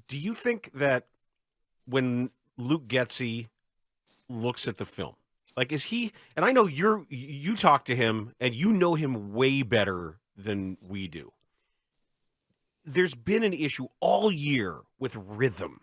do you think that when Luke Getsy looks at the film, like, is he? And I know you talk to him, and you know him way better than we do. There's been an issue all year with rhythm,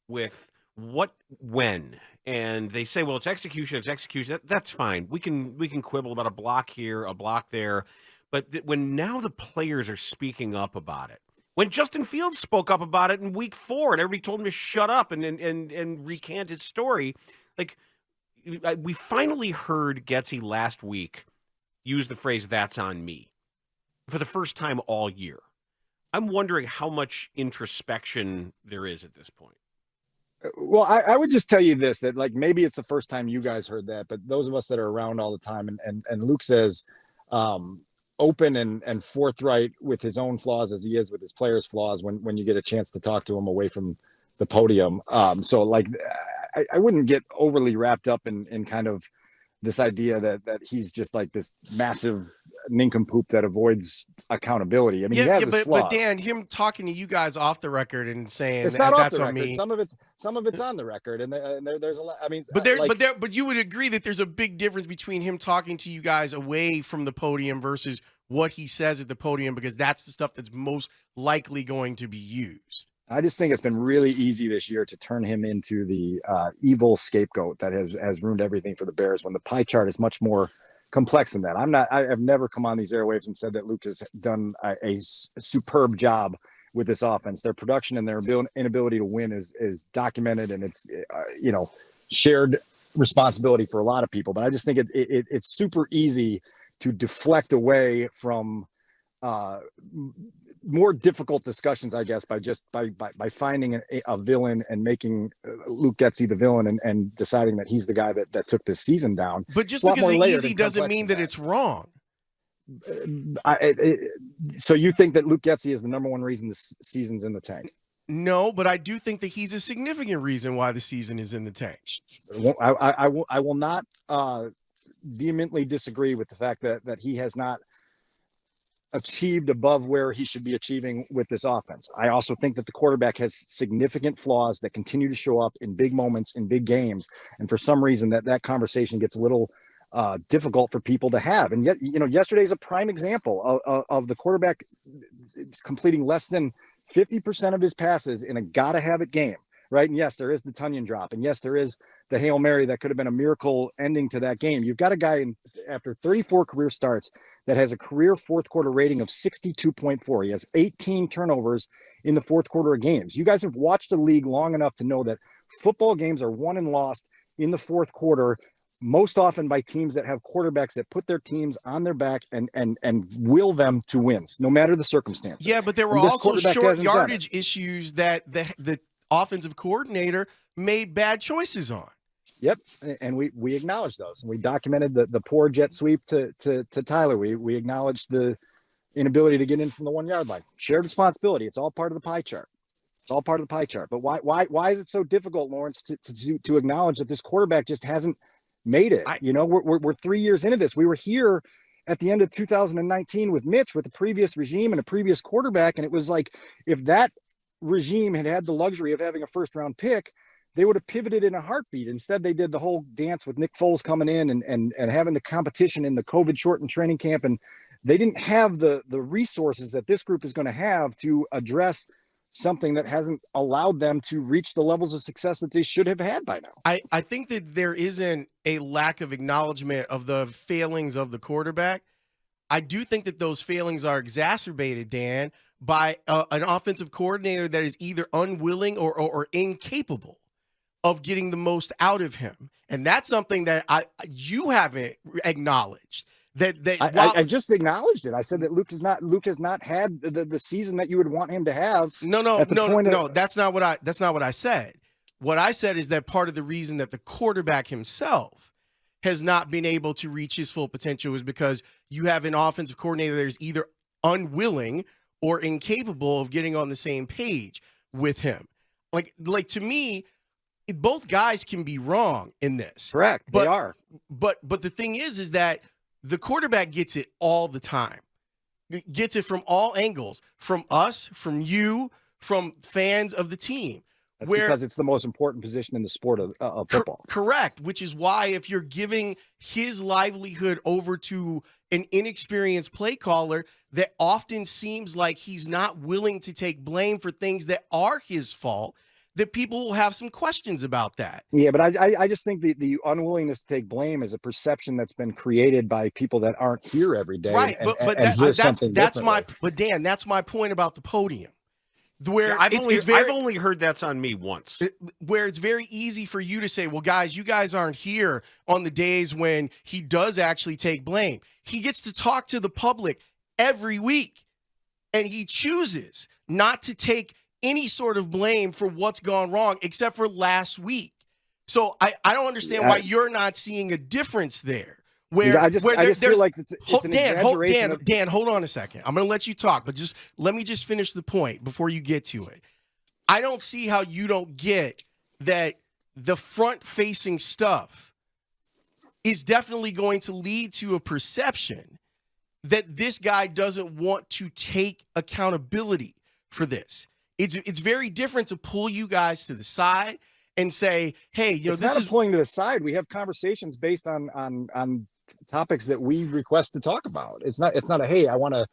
with what, when, and they say, well, it's execution. It's execution. That's fine. We can quibble about a block here, a block there, but when now the players are speaking up about it. When Justin Fields spoke up about it in week 4, and everybody told him to shut up and recant his story, like. We finally heard Getsy last week use the phrase, "that's on me," for the first time all year. I'm wondering how much introspection there is at this point. Well, I would just tell you this, that like maybe it's the first time you guys heard that, but those of us that are around all the time, and Luke says open and forthright with his own flaws as he is with his players' flaws when you get a chance to talk to him away from the podium. So like I wouldn't get overly wrapped up in kind of this idea that he's just like this massive nincompoop that avoids accountability. I mean, he has his flaws. But Dan, him talking to you guys off the record and saying it's not that's off the on record. me. Some of it's on the record, and there's a lot. I mean, but you would agree that there's a big difference between him talking to you guys away from the podium versus what he says at the podium, because that's the stuff that's most likely going to be used. I just think it's been really easy this year to turn him into the evil scapegoat that has ruined everything for the Bears, when the pie chart is much more complex than that. I've never come on these airwaves and said that Luke has done a superb job with this offense. Their production and their inability to win is documented, and it's shared responsibility for a lot of people. But I just think it's super easy to deflect away from more difficult discussions, I guess, by finding a villain and making Luke Getsy the villain and deciding that he's the guy that took this season down. But just because it's easy doesn't mean that it's wrong. So you think that Luke Getsy is the number one reason this season's in the tank? No, but I do think that he's a significant reason why the season is in the tank. I will not vehemently disagree with the fact that he has not achieved above where he should be achieving with this offense. I also think that the quarterback has significant flaws that continue to show up in big moments, in big games. And for some reason that conversation gets a little difficult for people to have. And yet, yesterday's a prime example of the quarterback completing less than 50% of his passes in a gotta have it game. Right. And yes, there is the Tunyon drop. And yes, there is the Hail Mary that could have been a miracle ending to that game. You've got a guy after 34 career starts that has a career fourth quarter rating of 62.4. He has 18 turnovers in the fourth quarter of games. You guys have watched the league long enough to know that football games are won and lost in the fourth quarter, most often by teams that have quarterbacks that put their teams on their back and will them to wins, no matter the circumstances. Yeah, but there were also short yardage issues that the offensive coordinator made bad choices on. Yep, and we acknowledged those. We documented the poor jet sweep to Tyler. We acknowledged the inability to get in from the 1 yard line. Shared responsibility. It's all part of the pie chart. It's all part of the pie chart. But why is it so difficult, Laurence, to acknowledge that this quarterback just hasn't made it? We're 3 years into this. We were here at the end of 2019 with Mitch, with the previous regime and a previous quarterback, and it was like, if that regime had the luxury of having a first round pick, they would have pivoted in a heartbeat. Instead, they did the whole dance with Nick Foles coming in and having the competition in the COVID shortened training camp. And they didn't have the resources that this group is going to have to address something that hasn't allowed them to reach the levels of success that they should have had by now. I think that there isn't a lack of acknowledgement of the failings of the quarterback. I do think that those failings are exacerbated, Dan, by an offensive coordinator that is either unwilling or incapable of getting the most out of him. And that's something that you haven't acknowledged. I just acknowledged it. I said that Luke has not had the season that you would want him to have. No. That's not what I said. What I said is that part of the reason that the quarterback himself has not been able to reach his full potential is because you have an offensive coordinator that is either unwilling or incapable of getting on the same page with him. Like to me, both guys can be wrong in this. Correct. They are. But the thing is that the quarterback gets it all the time. Gets it from all angles, from us, from you, from fans of the team. That's because it's the most important position in the sport of football. Correct, which is why if you're giving his livelihood over to an inexperienced play caller that often seems like he's not willing to take blame for things that are his fault, that people will have some questions about that. Yeah, but I just think the unwillingness to take blame is a perception that's been created by people that aren't here every day. Right, and, but and that's Dan, that's my point about the podium. Where I've only heard that's on me once. Where it's very easy for you to say, well, guys, you guys aren't here on the days when he does actually take blame. He gets to talk to the public every week, and he chooses not to take any sort of blame for what's gone wrong, except for last week. So I don't understand why you're not seeing a difference there. Where I just feel like it's an exaggeration. Dan, hold on a second. I'm going to let you talk, but let me finish the point before you get to it. I don't see how you don't get that the front-facing stuff is definitely going to lead to a perception that this guy doesn't want to take accountability for this. It's very different to pull you guys to the side and say, hey, this is pulling to the side. We have conversations based on topics that we request to talk about. It's not a, hey, I want to,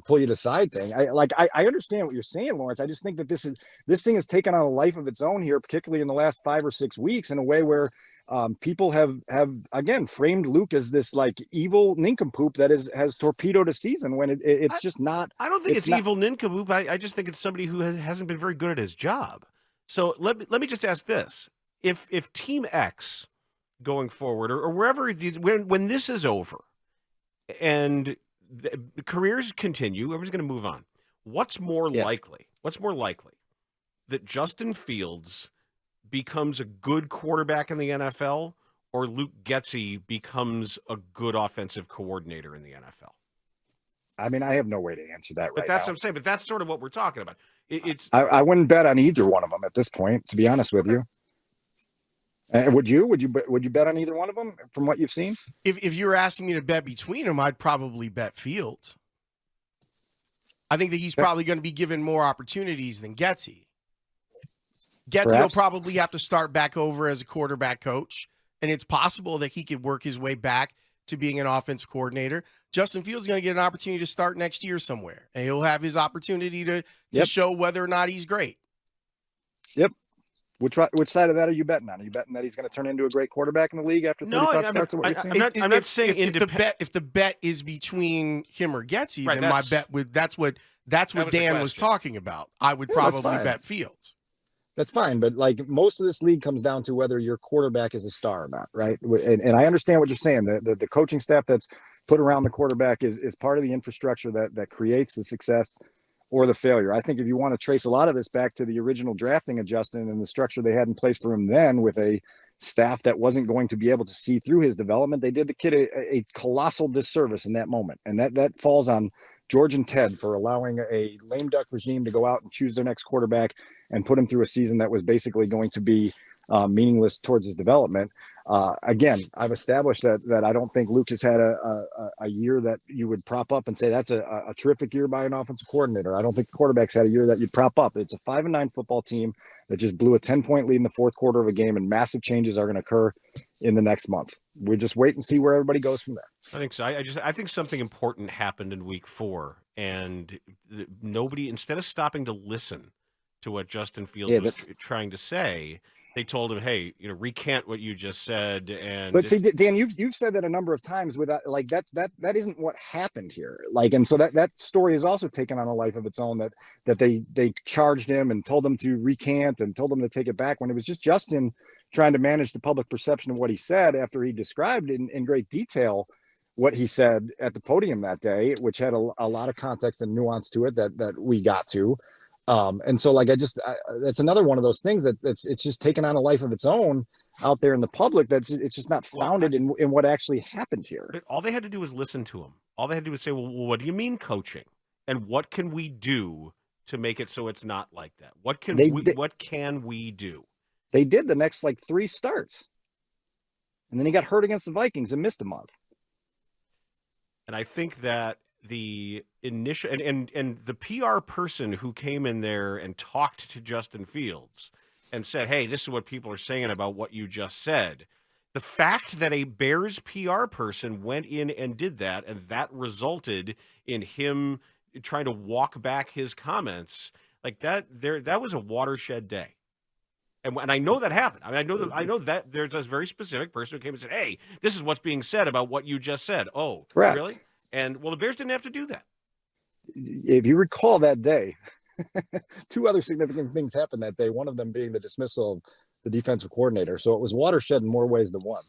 pull you to the side thing. I understand what you're saying, Laurence. I just think that this thing has taken on a life of its own here, particularly in the last 5 or 6 weeks, in a way where people have again framed Luke as this like evil nincompoop that has torpedoed a season when it's just not. I don't think it's evil nincompoop. I just think it's somebody who hasn't been very good at his job. So let me just ask this: if Team X going forward, or wherever when this is over, and the careers continue, everyone's going to move on. What's more likely? What's more likely that Justin Fields becomes a good quarterback in the NFL, or Luke Getsy becomes a good offensive coordinator in the NFL? I mean, I have no way to answer that but that's what I'm saying. But that's sort of what we're talking about. I wouldn't bet on either one of them at this point, to be honest with you. Would you bet on either one of them from what you've seen? If you were asking me to bet between them, I'd probably bet Fields. I think that he's probably going to be given more opportunities than Getsy. Getsy will probably have to start back over as a quarterback coach, and it's possible that he could work his way back to being an offensive coordinator. Justin Fields is going to get an opportunity to start next year somewhere, and he'll have his opportunity to show whether or not he's great. Yep. Which side of that are you betting on? Are you betting that he's going to turn into a great quarterback in the league after 35 starts? I'm not saying if the bet is between him or Getsy, then my bet would that's what Dan was talking about. I would probably bet Fields. That's fine, but like most of this league comes down to whether your quarterback is a star or not, right? And I understand what you're saying. The coaching staff that's put around the quarterback is part of the infrastructure that creates the success or the failure. I think if you want to trace a lot of this back to the original drafting of Justin and the structure they had in place for him then, with a staff that wasn't going to be able to see through his development, they did the kid a colossal disservice in that moment. And that falls on George and Ted for allowing a lame duck regime to go out and choose their next quarterback and put him through a season that was basically going to be meaningless towards his development. Again, I've established that I don't think Luke has had a year that you would prop up and say that's a terrific year by an offensive coordinator. I don't think the quarterback's had a year that you'd prop up. It's a 5-9 football team that just blew a 10-point lead in the fourth quarter of a game, and massive changes are going to occur in the next month. We just wait and see where everybody goes from there. I think so. I think something important happened in week 4, and nobody, instead of stopping to listen to what Justin Fields was trying to say, they told him, "Hey, recant what you just said." But see, Dan, you've said that a number of times without that isn't what happened here. And so that story has also taken on a life of its own. That they charged him and told him to recant and told him to take it back, when it was just Justin trying to manage the public perception of what he said after he described in great detail what he said at the podium that day, which had a lot of context and nuance to it that we got to. And so that's another one of those things it's just taken on a life of its own out there in the public. It's just not founded in what actually happened here. All they had to do was listen to him. All they had to do was say, well, what do you mean coaching? And what can we do to make it so it's not like that? What can we do? They did the next 3 starts. And then he got hurt against the Vikings and missed a month. And I think that the initial and the PR person who came in there and talked to Justin Fields and said, "Hey, this is what people are saying about what you just said." The fact that a Bears PR person went in and did that, and that resulted in him trying to walk back his comments, like that was a watershed day. And I know that happened. I mean, I know that there's a very specific person who came and said, "Hey, this is what's being said about what you just said." Oh, Correct. really? And well, the Bears didn't have to do that. If you recall that day, two other significant things happened that day. One of them being the dismissal of the defensive coordinator. So it was watershed in more ways than one.